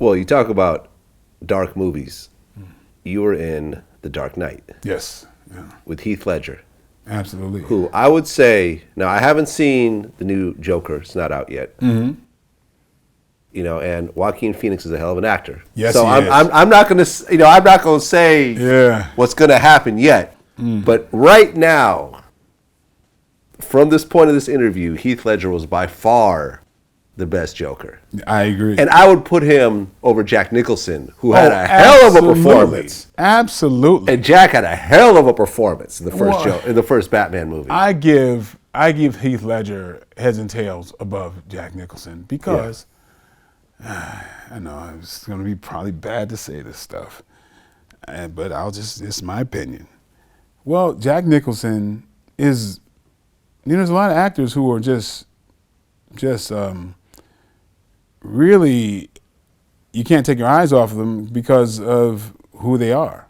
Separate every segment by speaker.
Speaker 1: Well, you talk about dark movies. You were in The Dark Knight.
Speaker 2: Yes. Yeah.
Speaker 1: With Heath Ledger.
Speaker 2: Absolutely.
Speaker 1: Who I would say, now I haven't seen the new Joker. It's not out yet.
Speaker 2: Mm-hmm.
Speaker 1: You know, and Joaquin Phoenix is a hell of an actor.
Speaker 2: Yes,
Speaker 1: so
Speaker 2: he is.
Speaker 1: I'm not gonna, say what's gonna happen yet. But right now, from this point of this interview, Heath Ledger was by far the best Joker.
Speaker 2: I agree.
Speaker 1: And I would put him over Jack Nicholson, who had a hell of a performance.
Speaker 2: Absolutely.
Speaker 1: And Jack had a hell of a performance in the first Batman movie.
Speaker 2: I give Heath Ledger heads and tails above Jack Nicholson because I know it's going to be probably bad to say this stuff, but it's my opinion. Well, Jack Nicholson is, there's a lot of actors who are just really, you can't take your eyes off of them because of who they are.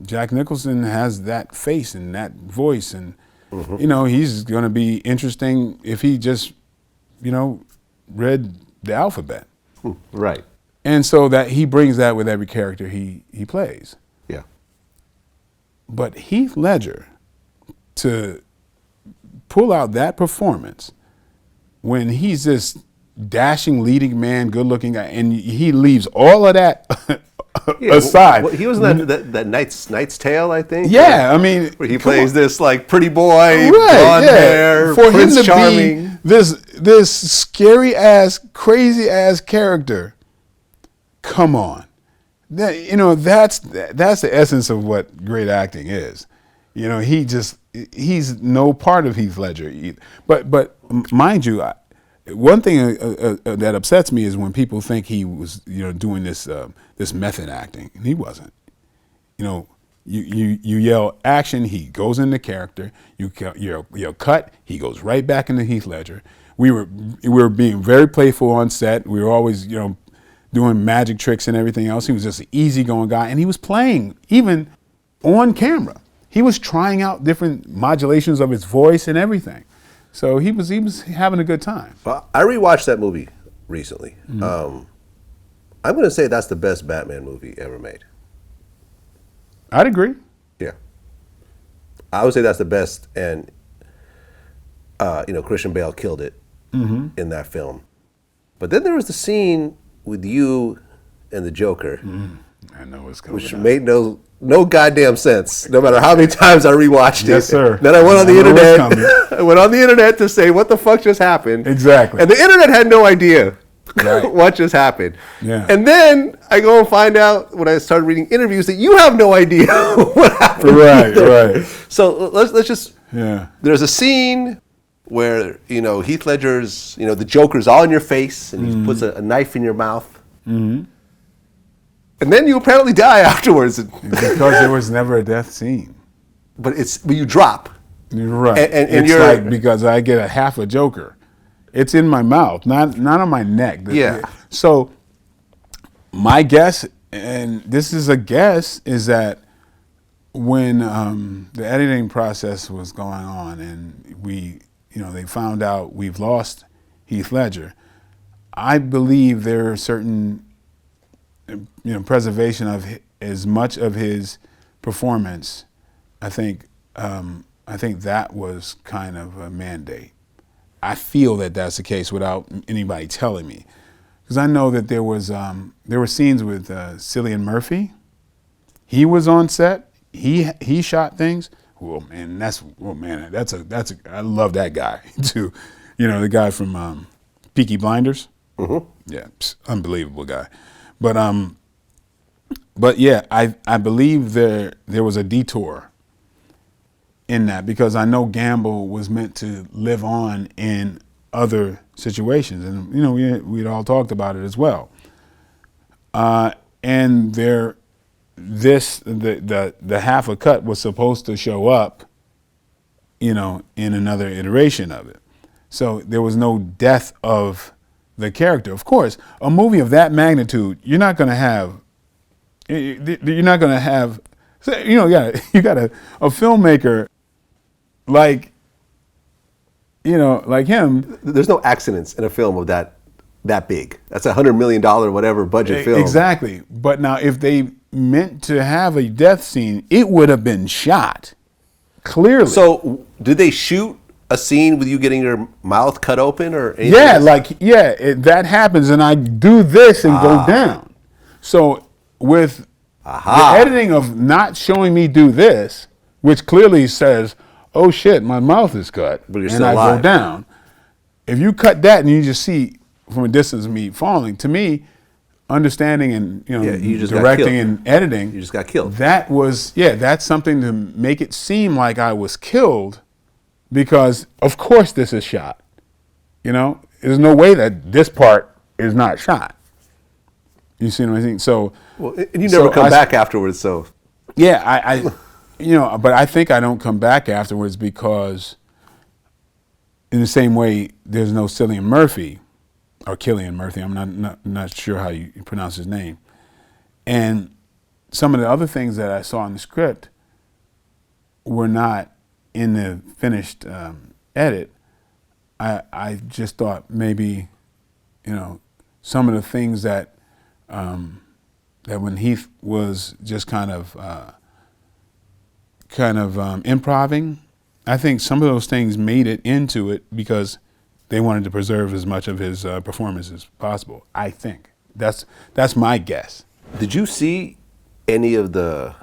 Speaker 2: Jack Nicholson has that face and that voice, and he's going to be interesting if he just, read the alphabet.
Speaker 1: Right.
Speaker 2: And so that he brings that with every character he plays.
Speaker 1: Yeah.
Speaker 2: But Heath Ledger, to pull out that performance when he's this dashing leading man, good-looking guy, and he leaves all of that aside.
Speaker 1: Well, he was in that Knight's Tale, I think.
Speaker 2: Yeah, I mean,
Speaker 1: where he plays this like pretty boy,
Speaker 2: right,
Speaker 1: blonde hair,
Speaker 2: for
Speaker 1: Prince
Speaker 2: him to
Speaker 1: Charming.
Speaker 2: be this scary ass, crazy ass character. Come on, that's the essence of what great acting is. He's no part of Heath Ledger either. But mind you, one thing that upsets me is when people think he was, doing this method acting, and he wasn't. You yell action, he goes into character. You yell cut, he goes right back into Heath Ledger. We were being very playful on set. We were always, doing magic tricks and everything else. He was just an easygoing guy, and he was playing even on camera. He was trying out different modulations of his voice and everything. So he was having a good time.
Speaker 1: Well, I rewatched that movie recently. I'm going to say that's the best Batman movie ever made.
Speaker 2: I'd agree.
Speaker 1: Yeah. I would say that's the best, and Christian Bale killed it in that film. But then there was the scene with you and the Joker.
Speaker 2: I know what's coming.
Speaker 1: Which made no goddamn sense, no matter how many times I rewatched it.
Speaker 2: Yes, sir.
Speaker 1: Then I went on the internet. I went on the internet to say what the fuck just happened.
Speaker 2: Exactly.
Speaker 1: And the internet had no idea
Speaker 2: right.
Speaker 1: what just happened.
Speaker 2: Yeah.
Speaker 1: And then I go and find out when I started reading interviews that you have no idea what happened.
Speaker 2: Right, right.
Speaker 1: So let's just.
Speaker 2: Yeah.
Speaker 1: There's a scene where Heath Ledger's the Joker's all in your face and he puts a knife in your mouth. Mm-hmm. And then you apparently die afterwards.
Speaker 2: Because there was never a death scene.
Speaker 1: But you drop.
Speaker 2: You're right.
Speaker 1: And
Speaker 2: it's
Speaker 1: you're
Speaker 2: like because I get a half a Joker. It's in my mouth, not on my neck.
Speaker 1: Yeah.
Speaker 2: So my guess, and this is a guess, is that when the editing process was going on and they found out we've lost Heath Ledger, I believe there are certain preservation of as much of his performance. I think that was kind of a mandate. I feel that that's the case without anybody telling me, because I know that there were scenes with Cillian Murphy. He was on set. He shot things. I love that guy too. The guy from Peaky Blinders. Mm-hmm. Yeah, unbelievable guy. But yeah, I believe there was a detour in that, because I know Gamble was meant to live on in other situations, and we'd all talked about it as well. And the half a cut was supposed to show up, in another iteration of it. So there was no death of the character. Of course, a movie of that magnitude, you're not going to have. You got a filmmaker like him.
Speaker 1: There's no accidents in a film of that that big. That's $100 million whatever budget film.
Speaker 2: Exactly. But now, if they meant to have a death scene, it would have been shot clearly.
Speaker 1: So, did they shoot a scene with you getting your mouth cut open or anything?
Speaker 2: Yeah, that happens, and I do this and go down. So with the editing of not showing me do this, which clearly says, "Oh shit, my mouth is cut,"
Speaker 1: but you're
Speaker 2: and
Speaker 1: still
Speaker 2: I
Speaker 1: alive.
Speaker 2: go down. If you cut that and you just see from a distance me falling, to me, understanding and
Speaker 1: you just
Speaker 2: directing and editing,
Speaker 1: you just got killed.
Speaker 2: That was that's something to make it seem like I was killed, because of course this is shot. There's no way that this part is not shot. You see what I mean? So,
Speaker 1: and you never come back afterwards. So,
Speaker 2: yeah, I but I think I don't come back afterwards because, in the same way, there's no Cillian Murphy. Or Cillian Murphy, I'm not sure how you pronounce his name. And some of the other things that I saw in the script were not in the finished edit. I just thought maybe, some of the things that when Heath was just kind of improving, I think some of those things made it into it because they wanted to preserve as much of his performance as possible. I think that's my guess.
Speaker 1: Did you see any of the,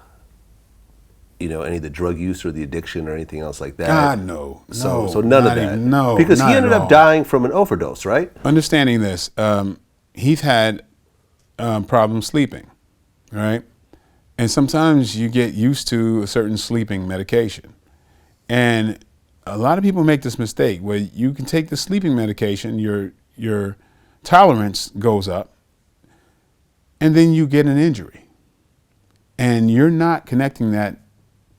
Speaker 1: any of the drug use or the addiction or anything else like that?
Speaker 2: God, no.
Speaker 1: So none of that.
Speaker 2: No,
Speaker 1: because he ended up dying from an overdose, right?
Speaker 2: Understanding this, Heath had problems sleeping, right? And sometimes you get used to a certain sleeping medication, and a lot of people make this mistake where you can take the sleeping medication, your tolerance goes up, and then you get an injury. And you're not connecting that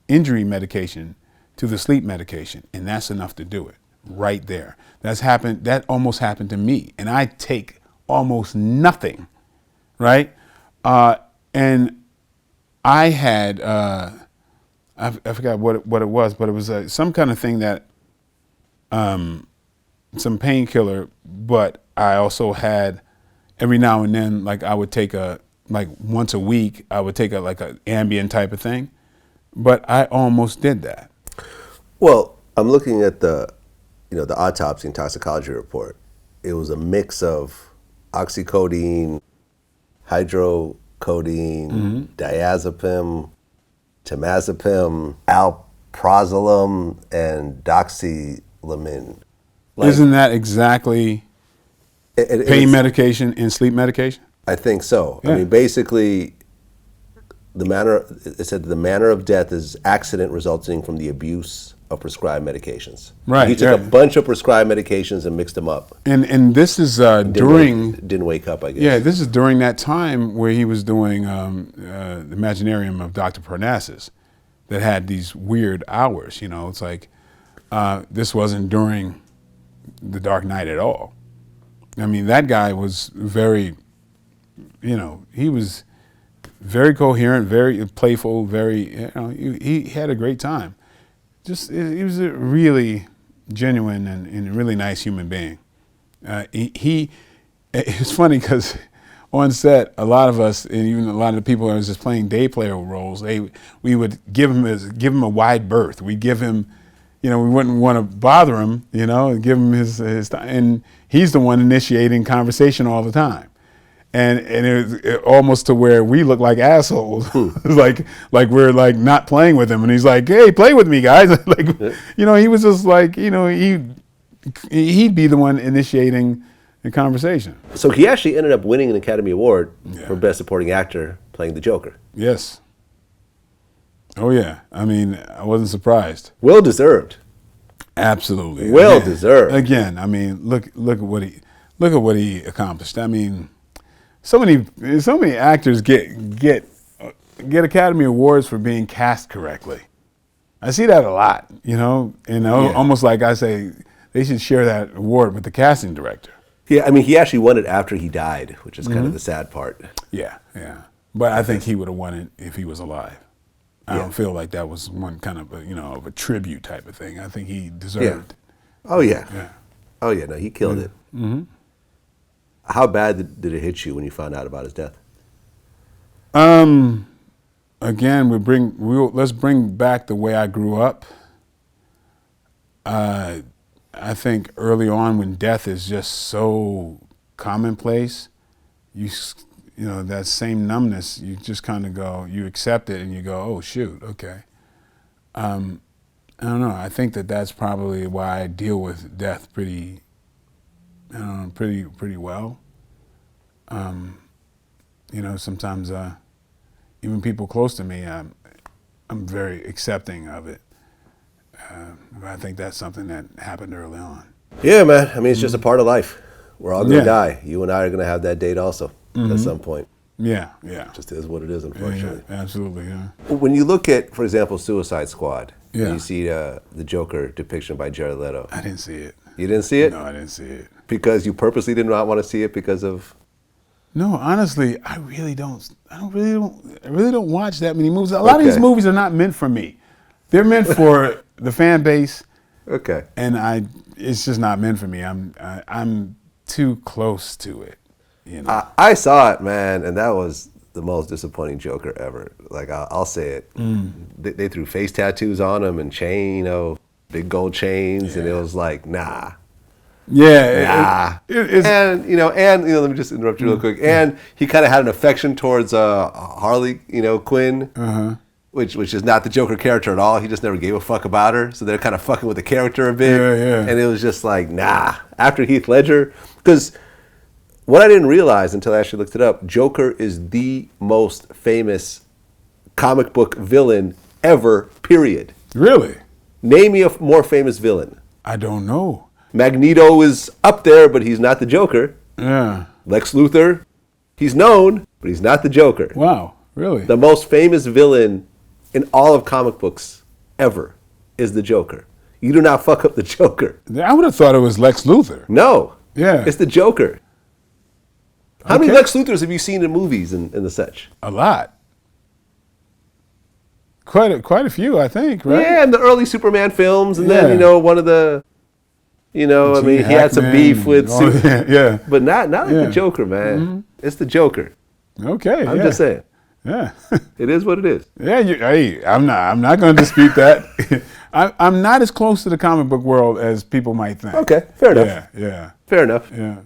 Speaker 2: injury medication to the sleep medication, and that's enough to do it right there. That almost happened to me, and I take almost nothing, right? And I had I forgot what it was, but it was some kind of thing that, some painkiller. But I also had every now and then, like I would take once a week, I would take a Ambien type of thing. But I almost did that.
Speaker 1: Well, I'm looking at the autopsy and toxicology report. It was a mix of oxycodone, hydrocodone, diazepam, temazepam, alprazolam, and doxylamine.
Speaker 2: Isn't that exactly pain medication and sleep medication?
Speaker 1: I think so.
Speaker 2: Yeah.
Speaker 1: I mean, basically, it said the manner of death is accident resulting from the abuse of prescribed medications.
Speaker 2: Right.
Speaker 1: He took a bunch of prescribed medications and mixed them up.
Speaker 2: And this is
Speaker 1: didn't wake up, I guess.
Speaker 2: Yeah, this is during that time where he was doing the Imaginarium of Dr. Parnassus that had these weird hours. It's like this wasn't during the Dark Knight at all. I mean, that guy was very, he was very coherent, very playful, very, he had a great time. He was a really genuine and a really nice human being. It's funny because on set, a lot of us, and even a lot of the people that was just playing day player roles, we would give him a wide berth. We'd give him, we wouldn't want to bother him, and give him his time. And he's the one initiating conversation all the time. And it was almost to where we look like assholes, like we're like not playing with him, and he's like, "Hey, play with me, guys!" He was just like, he'd be the one initiating the conversation.
Speaker 1: So he actually ended up winning an Academy Award for Best Supporting Actor playing the Joker.
Speaker 2: Yes. Oh yeah. I mean, I wasn't surprised.
Speaker 1: Well deserved.
Speaker 2: Absolutely.
Speaker 1: Well deserved.
Speaker 2: Again, I mean, look at what he accomplished. I mean. So many actors get Academy Awards for being cast correctly. I see that a lot, almost like I say they should share that award with the casting director.
Speaker 1: Yeah, I mean, he actually won it after he died, which is kind of the sad part.
Speaker 2: Yeah. But I think he would have won it if he was alive. I don't feel like that was one kind of of a tribute type of thing. I think he deserved it.
Speaker 1: Oh yeah. Oh yeah, no, he killed it.
Speaker 2: Mm-hmm.
Speaker 1: How bad did it hit you when you found out about his death?
Speaker 2: Again, let's bring back the way I grew up. I think early on when death is just so commonplace, you know, that same numbness, you just kind of go, you accept it and you go, oh shoot, okay. I don't know. I think that's probably why I deal with death pretty well. You know, sometimes even people close to me, I'm very accepting of it. But I think that's something that happened early on.
Speaker 1: Yeah, man. I mean, it's just a part of life. We're all going to
Speaker 2: Yeah.
Speaker 1: die. You and I are going to have that date also at some point.
Speaker 2: Yeah, yeah.
Speaker 1: Just is what it is, unfortunately.
Speaker 2: Yeah, absolutely, yeah.
Speaker 1: When you look at, for example, Suicide Squad,
Speaker 2: Yeah.
Speaker 1: and you see the Joker depiction by Jared Leto.
Speaker 2: I didn't see it.
Speaker 1: You didn't see it?
Speaker 2: No, I didn't see it.
Speaker 1: Because you purposely did not want to see it because of...
Speaker 2: No, honestly, I really don't watch that many movies. A lot of these
Speaker 1: Okay.
Speaker 2: movies are not meant for me. They're meant for the fan base,
Speaker 1: Okay.
Speaker 2: and it's just not meant for me. I'm too close to it, you know.
Speaker 1: I saw it, man, and that was the most disappointing Joker ever. Like, I'll say it. They threw face tattoos on him and big gold chains, and it was like, nah.
Speaker 2: Yeah, it's
Speaker 1: And let me just interrupt you real quick. And he kind of had an affection towards Harley, Quinn, which is not the Joker character at all. He just never gave a fuck about her. So they're kind of fucking with the character a bit.
Speaker 2: Yeah.
Speaker 1: And it was just like, nah. After Heath Ledger, because what I didn't realize until I actually looked it up, Joker is the most famous comic book villain ever. Period.
Speaker 2: really.
Speaker 1: Name me a more famous villain.
Speaker 2: I don't know.
Speaker 1: Magneto is up there, but he's not the Joker.
Speaker 2: Yeah.
Speaker 1: Lex Luthor, he's known, but he's not the Joker.
Speaker 2: Wow. Really.
Speaker 1: The most famous villain in all of comic books ever is the Joker. You do not fuck up the Joker.
Speaker 2: I would have thought it was Lex Luthor.
Speaker 1: No.
Speaker 2: Yeah.
Speaker 1: It's the Joker. How many
Speaker 2: Okay.
Speaker 1: Lex Luthors have you seen in movies and the such?
Speaker 2: A lot. Quite a few, I think. Right.
Speaker 1: Yeah, in the early Superman films, and
Speaker 2: Yeah.
Speaker 1: then, one of the, I mean, he had some
Speaker 2: Hackman
Speaker 1: beef with
Speaker 2: and all that, yeah.
Speaker 1: But not like
Speaker 2: Yeah.
Speaker 1: the Joker, man. It's the Joker.
Speaker 2: Okay.
Speaker 1: I'm
Speaker 2: yeah.
Speaker 1: just saying.
Speaker 2: Yeah.
Speaker 1: It is what it is.
Speaker 2: Yeah, hey, I'm not going to dispute that. I'm not as close to the comic book world as people might think.
Speaker 1: Okay, fair enough.
Speaker 2: Yeah,
Speaker 1: Fair enough.
Speaker 2: yeah.